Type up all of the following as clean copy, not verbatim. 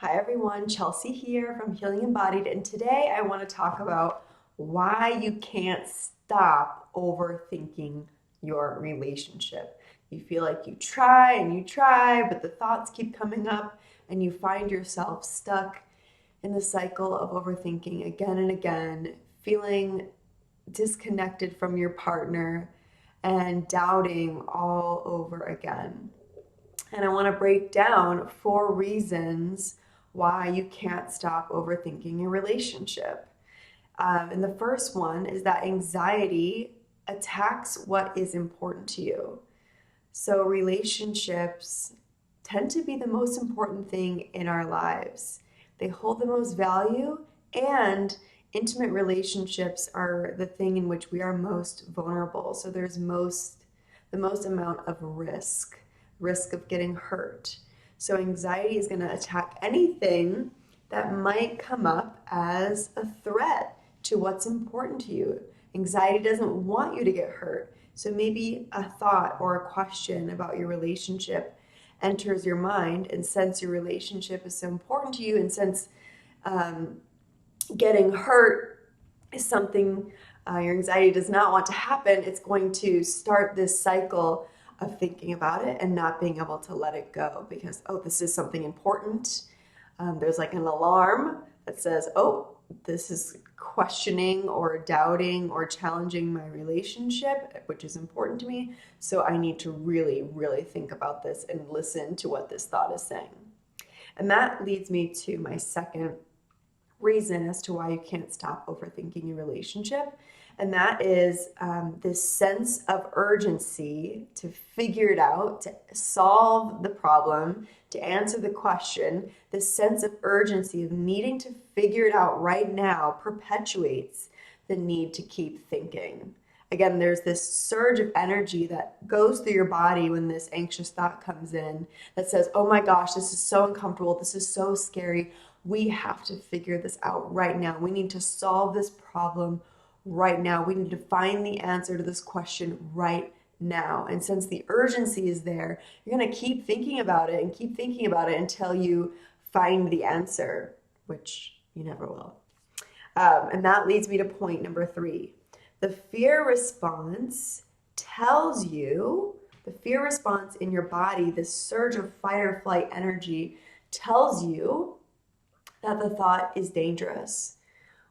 Hi everyone, Chelsea here from Healing Embodied, and today I want to talk about why you can't stop overthinking your relationship. You feel like you try and you try, but the thoughts keep coming up, and you find yourself stuck in the cycle of overthinking again and again, feeling disconnected from your partner and doubting all over again. And I want to break down 4 reasons why you can't stop overthinking your relationship. And the first one is that anxiety attacks what is important to you. So, relationships tend to be the most important thing in our lives. They hold the most value, and intimate relationships are the thing in which we are most vulnerable. So, there's the most amount of risk of getting hurt. So anxiety is going to attack anything that might come up as a threat to what's important to you. Anxiety doesn't want you to get hurt. So maybe a thought or a question about your relationship enters your mind, and since your relationship is so important to you, and since getting hurt is something your anxiety does not want to happen, it's going to start this cycle of thinking about it and not being able to let it go because, oh, this is something important. There's like an alarm that says, oh, this is questioning or doubting or challenging my relationship, which is important to me. So I need to really, really think about this and listen to what this thought is saying. And that leads me to my second reason as to why you can't stop overthinking your relationship. And that is this sense of urgency to figure it out, to solve the problem, to answer the question. This sense of urgency of needing to figure it out right now perpetuates the need to keep thinking. Again, there's this surge of energy that goes through your body when this anxious thought comes in that says, oh my gosh, this is so uncomfortable. This is so scary. We have to figure this out right now. We need to solve this problem right now. We need to find the answer to this question right now. And since the urgency is there, you're going to keep thinking about it and keep thinking about it until you find the answer, which you never will. And that leads me to point number 3. The fear response tells you, the fear response in your body, this surge of fight or flight energy tells you that the thought is dangerous.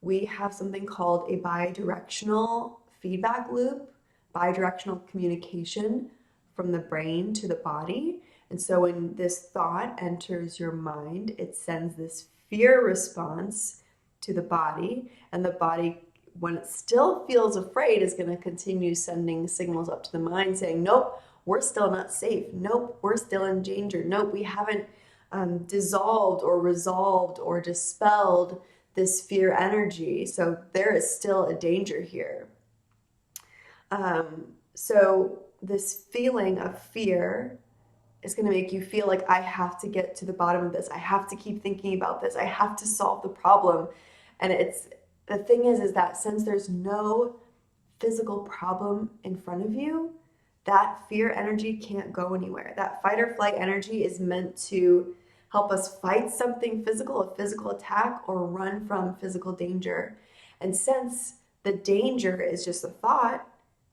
We have something called a bidirectional feedback loop, bidirectional communication from the brain to the body. And so when this thought enters your mind, it sends this fear response to the body, and the body, when it still feels afraid, is going to continue sending signals up to the mind saying, nope, we're still not safe. Nope, we're still in danger. Nope, we haven't dissolved or resolved or dispelled this fear energy. So there is still a danger here. So this feeling of fear is going to make you feel like I have to get to the bottom of this. I have to keep thinking about this. I have to solve the problem. And the thing is that since there's no physical problem in front of you, that fear energy can't go anywhere. That fight or flight energy is meant to help us fight something physical, a physical attack, or run from physical danger. And since the danger is just a thought,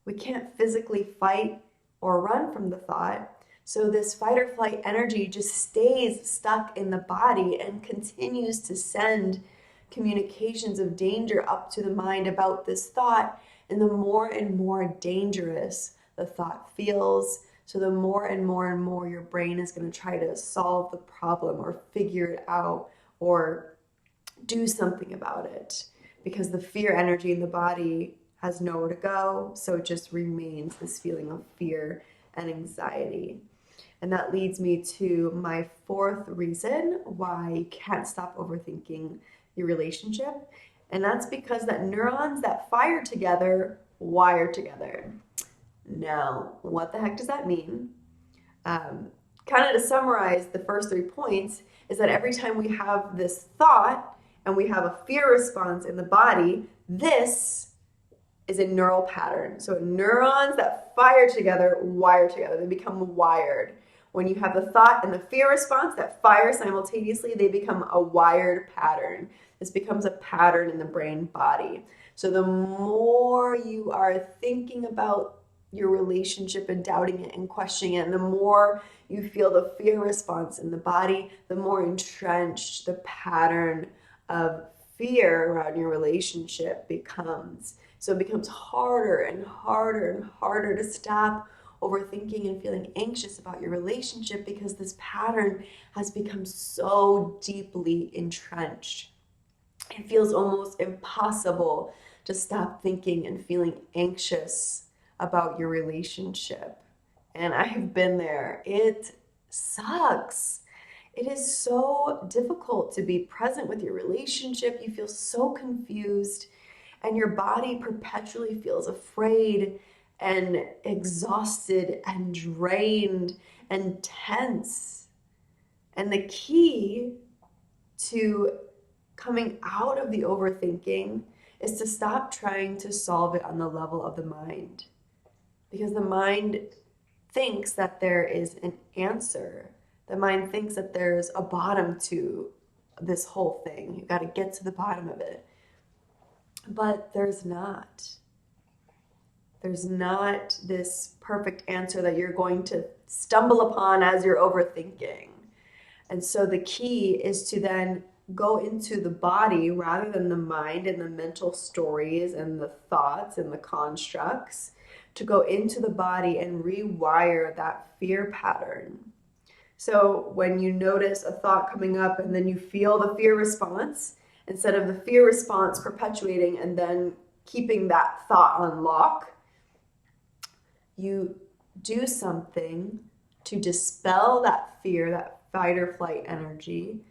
we can't physically fight or run from the thought. So this fight or flight energy just stays stuck in the body and continues to send communications of danger up to the mind about this thought. And the more and more dangerous the thought feels, so the more and more and more your brain is going to try to solve the problem or figure it out or do something about it, because the fear energy in the body has nowhere to go. So it just remains this feeling of fear and anxiety. And that leads me to my 4th reason why you can't stop overthinking your relationship. And that's because that neurons that fire together wire together. Now, what the heck does that mean? Kind of to summarize the first 3 points is that every time we have this thought and we have a fear response in the body, this is a neural pattern. So neurons that fire together wire together. They become wired. When you have the thought and the fear response that fire simultaneously, they become a wired pattern. This becomes a pattern in the brain body. So the more you are thinking about your relationship and doubting it and questioning it, and the more you feel the fear response in the body, the more entrenched the pattern of fear around your relationship becomes. So it becomes harder and harder and harder to stop overthinking and feeling anxious about your relationship because this pattern has become so deeply entrenched. It feels almost impossible to stop thinking and feeling anxious about your relationship. And I have been there. It sucks. It is so difficult to be present with your relationship. You feel so confused, and your body perpetually feels afraid and exhausted and drained and tense. And the key to coming out of the overthinking is to stop trying to solve it on the level of the mind. Because the mind thinks that there is an answer. The mind thinks that there's a bottom to this whole thing. You've got to get to the bottom of it. But there's not. There's not this perfect answer that you're going to stumble upon as you're overthinking. And so the key is to then go into the body rather than the mind and the mental stories and the thoughts and the constructs, to go into the body and rewire that fear pattern. So when you notice a thought coming up and then you feel the fear response, instead of the fear response perpetuating and then keeping that thought on lock, you do something to dispel that fear, that fight or flight energy,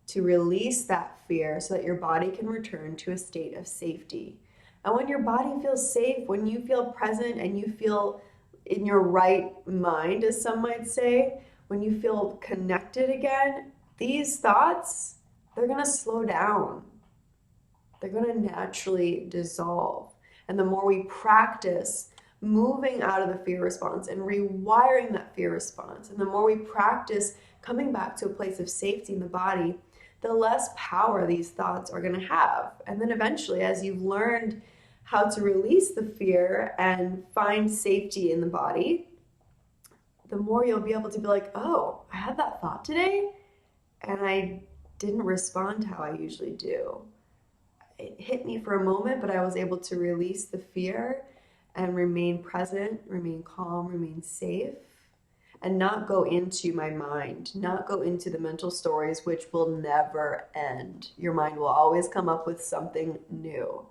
to release that fear so that your body can return to a state of safety. And when your body feels safe, when you feel present and you feel in your right mind, as some might say, when you feel connected again, these thoughts, they're going to slow down. They're going to naturally dissolve. And the more we practice moving out of the fear response and rewiring that fear response, and the more we practice coming back to a place of safety in the body, the less power these thoughts are going to have. And then eventually, as you've learned how to release the fear and find safety in the body, the more you'll be able to be like, oh, I had that thought today and I didn't respond how I usually do. It hit me for a moment, but I was able to release the fear and remain present, remain calm, remain safe, and not go into my mind, not go into the mental stories, which will never end. Your mind will always come up with something new.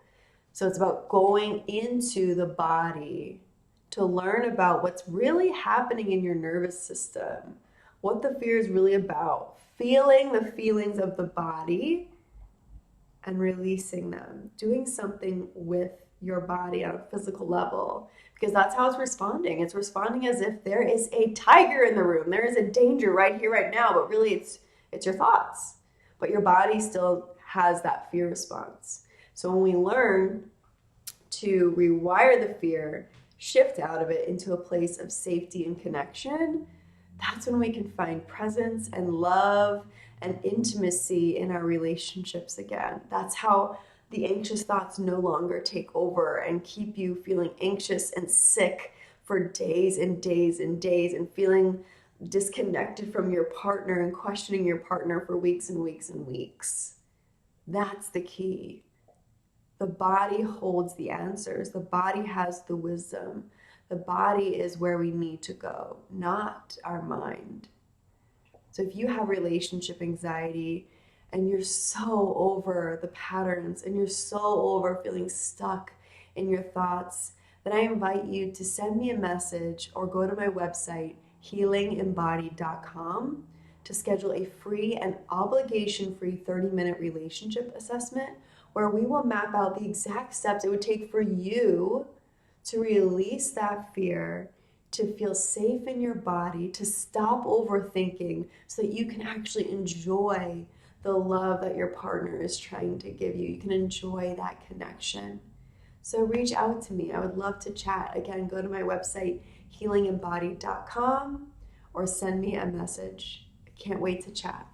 So it's about going into the body to learn about what's really happening in your nervous system, what the fear is really about, feeling the feelings of the body and releasing them, doing something with your body on a physical level, because that's how it's responding. It's responding as if there is a tiger in the room. There is a danger right here, right now, but really it's your thoughts. But your body still has that fear response. So when we learn to rewire the fear, shift out of it into a place of safety and connection, that's when we can find presence and love and intimacy in our relationships again. That's how the anxious thoughts no longer take over and keep you feeling anxious and sick for days and days and days, and feeling disconnected from your partner and questioning your partner for weeks and weeks and weeks. That's the key. The body holds the answers. The body has the wisdom. The body is where we need to go, not our mind. So if you have relationship anxiety and you're so over the patterns and you're so over feeling stuck in your thoughts, then I invite you to send me a message or go to my website, healingembodied.com, to schedule a free and obligation-free 30-minute relationship assessment where we will map out the exact steps it would take for you to release that fear, to feel safe in your body, to stop overthinking so that you can actually enjoy the love that your partner is trying to give you. You can enjoy that connection. So reach out to me. I would love to chat. Again, go to my website, healingembodied.com, or send me a message. I can't wait to chat.